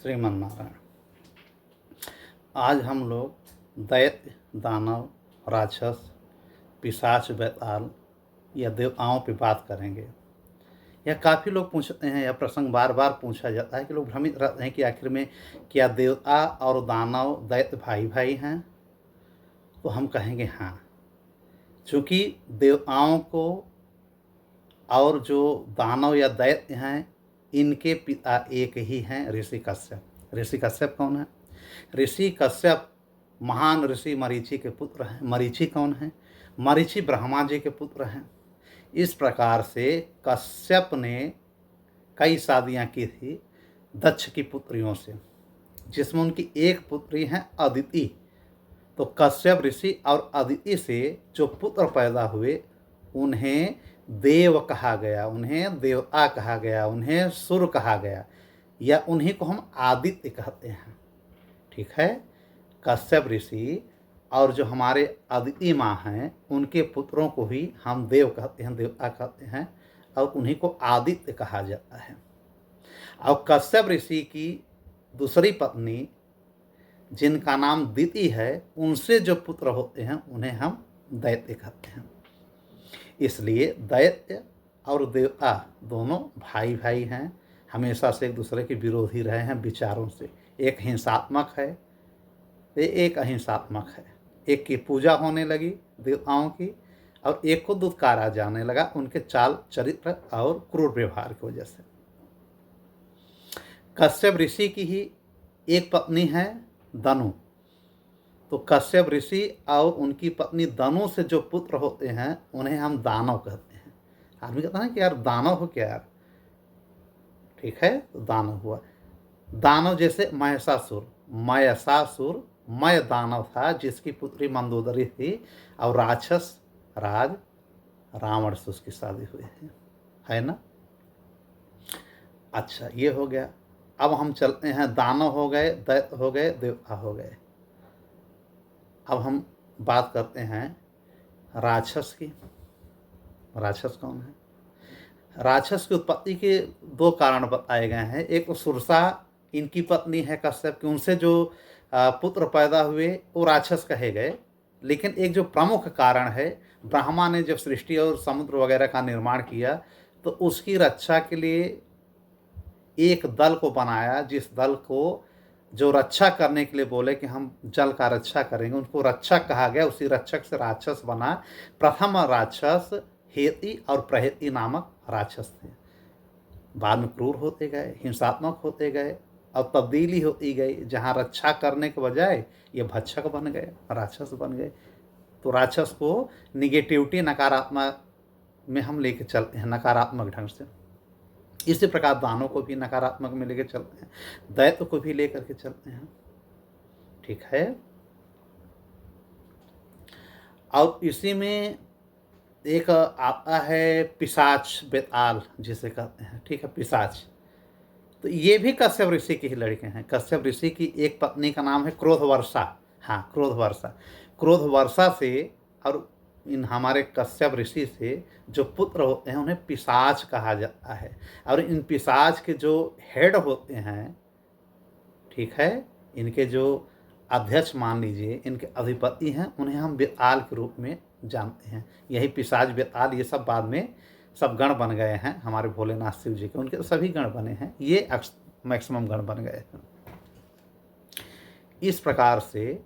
श्रीमन्नारायण। आज हम लोग दैत्य, दानव, राक्षस, पिशाच, बैताल या देवताओं पे बात करेंगे। यह काफ़ी लोग पूछते हैं, यह प्रसंग बार बार पूछा जाता है कि लोग भ्रमित रहते हैं कि आखिर में क्या देवता और दानव दैत्य भाई भाई हैं। तो हम कहेंगे हाँ, चूँकि देवताओं को और जो दानव या दैत्य हैं इनके पिता एक ही हैं, ऋषि कश्यप। ऋषि कश्यप कौन है? ऋषि कश्यप महान ऋषि मरीचि के पुत्र हैं। मरीचि कौन है? मरीचि ब्रह्मा जी के पुत्र हैं। इस प्रकार से कश्यप ने कई शादियां की थी दक्ष की पुत्रियों से, जिसमें उनकी एक पुत्री है अदिति। तो कश्यप ऋषि और अदिति से जो पुत्र पैदा हुए उन्हें देव कहा गया, उन्हें देवता कहा गया, उन्हें सुर कहा गया, या उन्हीं को हम आदित्य कहते हैं। ठीक है। कश्यप ऋषि और जो हमारे अदिति माँ हैं उनके पुत्रों को भी हम देव कहते हैं, देवता कहते हैं, और उन्हीं को आदित्य कहा जाता है। और कश्यप ऋषि की दूसरी पत्नी जिनका नाम दिति है, उनसे जो पुत्र होते हैं उन्हें हम दैत्य कहते हैं। इसलिए दैत्य और देवता दोनों भाई भाई हैं, हमेशा से एक दूसरे के विरोधी रहे हैं विचारों से। एक हिंसात्मक है, एक अहिंसात्मक है। एक की पूजा होने लगी देवताओं की, और एक को दुत्कारा जाने लगा उनके चाल चरित्र और क्रूर व्यवहार की वजह से। कश्यप ऋषि की ही एक पत्नी है दनु। तो कश्यप ऋषि और उनकी पत्नी दनु से जो पुत्र होते हैं उन्हें हम दानव कहते हैं। आदमी कहता है कि यार दानव हो क्या यार? ठीक है, तो दानव हुआ। दानव जैसे महिषासुर, मय दानव था जिसकी पुत्री मंदोदरी थी, और राक्षस राज रावण से उसकी शादी हुई है ना। अच्छा, ये हो गया। अब हम चलते हैं, दानव हो गए, दैत्य हो गए, देवता हो गए। अब हम बात करते हैं राक्षस की। राक्षस कौन है? राक्षस की उत्पत्ति के दो कारण बताए गए हैं। एक तो सुरसा इनकी पत्नी है कश्यप की, उनसे जो पुत्र पैदा हुए वो राक्षस कहे गए। लेकिन एक जो प्रमुख कारण है, ब्रह्मा ने जब सृष्टि और समुद्र वगैरह का निर्माण किया तो उसकी रक्षा के लिए एक दल को बनाया, जिस दल को जो रक्षा करने के लिए बोले कि हम जल का रक्षा करेंगे, उनको रक्षक कहा गया। उसी रक्षक से राक्षस बना। प्रथम राक्षस हेति और प्रहेति नामक राक्षस थे। बाद में क्रूर होते गए, हिंसात्मक होते गए, और तब्दीली होती गई। जहाँ रक्षा करने के बजाय ये भक्षक बन गए, राक्षस बन गए। तो राक्षस को निगेटिविटी, नकारात्मक में हम लेके चलते हैं, नकारात्मक ढंग से। इसी प्रकार दानों को भी नकारात्मक में लेके चलते हैं, दैत्य को भी लेकर के चलते हैं। ठीक है। और इसी में एक आता है पिशाच, बेताल जिसे कहते हैं। ठीक है, पिशाच। तो ये भी कश्यप ऋषि के ही लड़के हैं। कश्यप ऋषि की एक पत्नी का नाम है क्रोधवर्षा। हाँ, क्रोधवर्षा। क्रोधवर्षा से और इन हमारे कश्यप ऋषि से जो पुत्र होते हैं उन्हें पिशाच कहा जाता है। और इन पिशाच के जो हेड होते हैं, ठीक है, इनके जो अध्यक्ष मान लीजिए, इनके अधिपति हैं, उन्हें हम बेताल के रूप में जानते हैं। यही पिशाच, बेताल, ये सब बाद में सब गण बन गए हैं हमारे भोलेनाथ शिव जी के। उनके तो सभी गण बने हैं, ये मैक्सिमम गण बन गए हैं। इस प्रकार से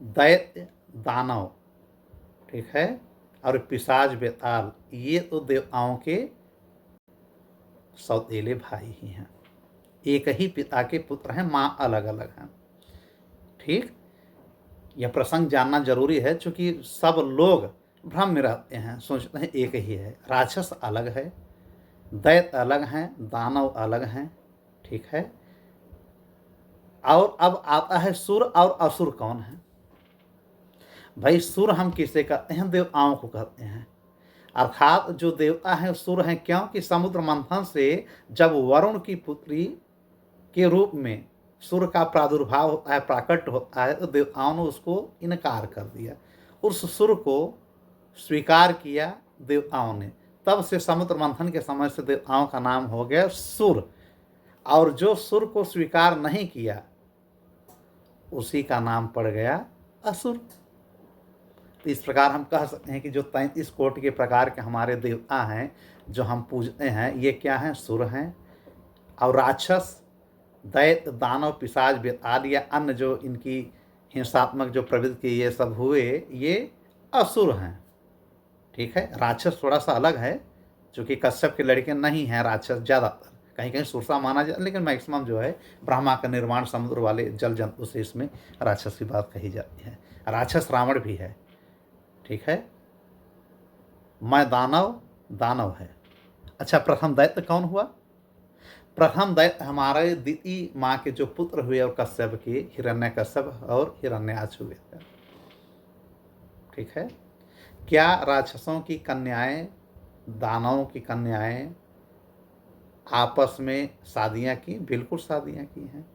दैत्य, दानव, ठीक है, और पिशाच, बेताल, ये तो देवताओं के सौतेले भाई ही हैं। एक ही पिता के पुत्र हैं, माँ अलग अलग हैं। ठीक, यह प्रसंग जानना जरूरी है, क्योंकि सब लोग भ्रम में रहते हैं, सोचते हैं एक ही है। राक्षस अलग है, दैत्य अलग हैं, दानव अलग हैं। ठीक है। और अब आता है सुर और असुर कौन है। भाई, सुर हम किसे कहते हैं? देवताओं को कहते हैं। अर्थात जो देवता हैं सुर हैं, क्योंकि समुद्र मंथन से जब वरुण की पुत्री के रूप में सुर का प्रादुर्भाव होता है, प्राकट होता है, तो देवताओं ने उसको इनकार कर दिया। उस सुर को स्वीकार किया देवताओं ने। तब से समुद्र मंथन के समय से देवताओं का नाम हो गया सुर। और जो सुर को स्वीकार नहीं किया उसी का नाम पड़ गया असुर। तो इस प्रकार हम कह सकते हैं कि जो 33 कोटि के प्रकार के हमारे देवता हैं जो हम पूजते हैं, ये क्या हैं? सुर हैं। और राक्षस, दैत्य, दानव, पिशाच, बेताल या अन्य जो इनकी हिंसात्मक जो प्रवृत्ति ये सब हुए, ये असुर हैं। ठीक है, राक्षस थोड़ा सा अलग है, क्योंकि कश्यप के लड़के नहीं हैं राक्षस, ज़्यादातर कहीं कहीं सुरसा माना जाता है, लेकिन मैक्सिमम जो है ब्रह्मा का निर्माण समुद्र वाले जल जंतु से इसमें राक्षस की बात कही जाती है। राक्षस रावण भी है। ठीक है, मैं दानव, दानव है। अच्छा, प्रथम दैत्य कौन हुआ? प्रथम दैत्य हमारे द्वितीय माँ के जो पुत्र हुए और कश्यप के, हिरण्यकश्यप और हिरण्याक्ष हुए थे। ठीक है, क्या राक्षसों की कन्याएं, दानवों की कन्याएं आपस में शादियां की? बिल्कुल शादियां की हैं।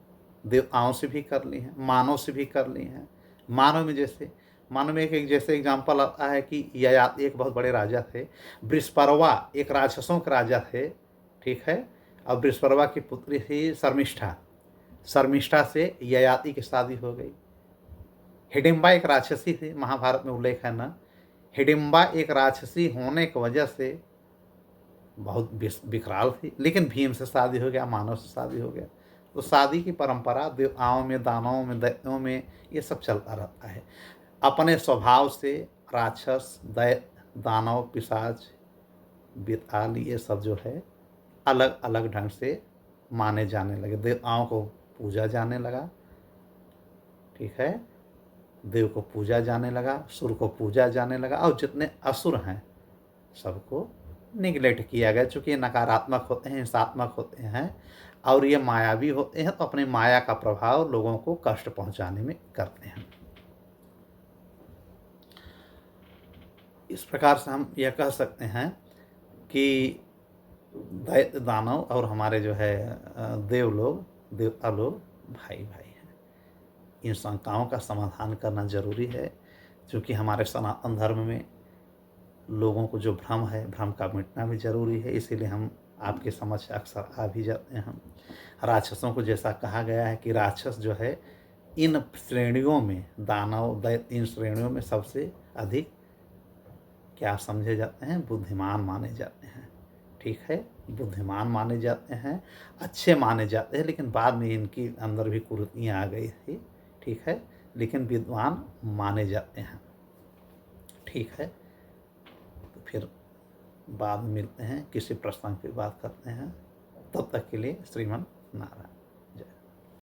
देवताओं से भी कर ली हैं, मानव से भी कर ली हैं। मानव में जैसे, मानव में एक जैसे एग्जाम्पल आता है कि ययाति एक बहुत बड़े राजा थे, बृहस्परवा एक राक्षसों के राजा थे। ठीक है, और बृहस्परवा की पुत्री थी शर्मिष्ठा। शर्मिष्ठा से ययाति की शादी हो गई। हिडिम्बा एक राक्षसी थी, महाभारत में उल्लेख है ना। हिडिम्बा एक राक्षसी होने की वजह से बहुत विकराल थी, लेकिन भीम से शादी हो गया, मानव से शादी हो गया। तो शादी की परंपरा देवताओं में, दानवों में, दैत्यों में ये सब चलता रहता है। अपने स्वभाव से राक्षस, दैत्य, दानव, पिशाच, बेताल ये सब जो है अलग अलग ढंग से माने जाने लगे। देवताओं को पूजा जाने लगा। ठीक है, देव को पूजा जाने लगा, सुर को पूजा जाने लगा, और जितने असुर हैं सबको निगलेक्ट किया गया, चूँकि ये नकारात्मक होते हैं, हिंसात्मक होते हैं और ये मायावी होते हैं, तो अपनी माया का प्रभाव लोगों को कष्ट पहुंचाने में करते हैं। इस प्रकार से हम यह कह सकते हैं कि दैत्य, दानव और हमारे जो है देव लोग, देवता लोग भाई भाई हैं। इन शंकाओं का समाधान करना जरूरी है, क्योंकि हमारे सनातन धर्म में लोगों को जो भ्रम है, भ्रम का मिटना भी जरूरी है। इसीलिए हम आपके समझ अक्सर आ भी जाते हैं। हम राक्षसों को जैसा कहा गया है कि राक्षस जो है इन श्रेणियों में, दानव, दैत्य, इन श्रेणियों में सबसे अधिक क्या समझे जाते हैं? बुद्धिमान माने जाते हैं। ठीक है, बुद्धिमान माने जाते हैं, अच्छे माने जाते हैं, लेकिन बाद में इनकी अंदर भी कुरीतियाँ आ गई थी। ठीक है, लेकिन विद्वान माने जाते हैं। ठीक है, तो फिर बाद में मिलते हैं, किसी प्रसंग पे बात करते हैं। तब तक के लिए श्रीमन नारायण।